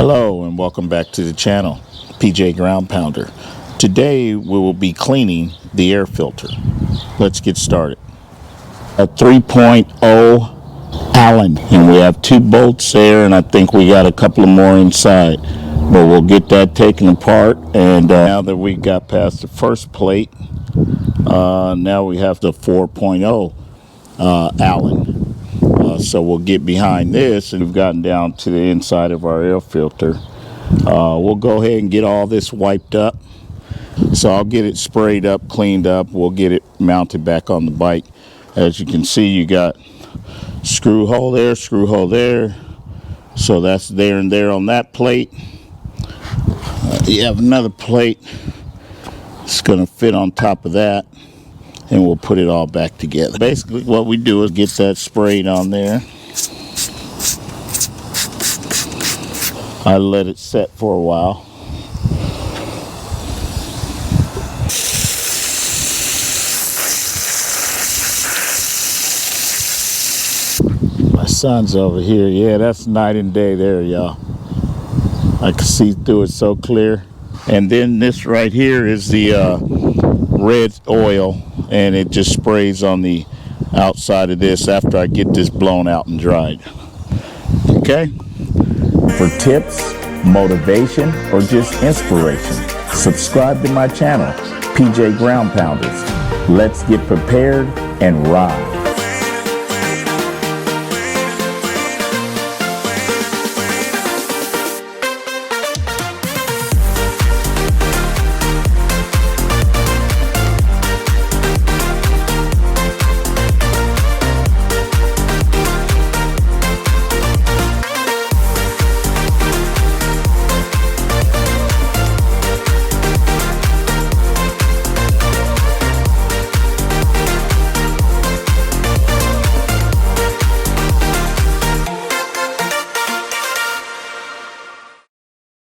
Hello and welcome back to the channel, PJ Ground Pounder. Today we will be cleaning the air filter. Let's get started. A 3.0 Allen, and we have 2 bolts there, and I think we got a couple of more inside, but we'll get that taken apart. And now that we got past the first plate, now we have the 4.0 Allen. So we'll get behind this, and we've gotten down to the inside of our air filter. We'll go ahead and get all this wiped up. So I'll get it sprayed up, cleaned up. We'll get it mounted back on the bike. As you can see, you got screw hole there, screw hole there. So that's there and there on that plate. You have another plate. It's going to fit on top of that, and we'll put it all back together. Basically what we do is get that sprayed on there. I let it set for a while. My son's over here. Yeah, that's night and day there, y'all. I can see through it so clear. And then this right here is the red oil, and it just sprays on the outside of this after I get this blown out and dried. Okay? For tips, motivation, or just inspiration, subscribe to my channel, PJ Ground Pounders. Let's get prepared and ride.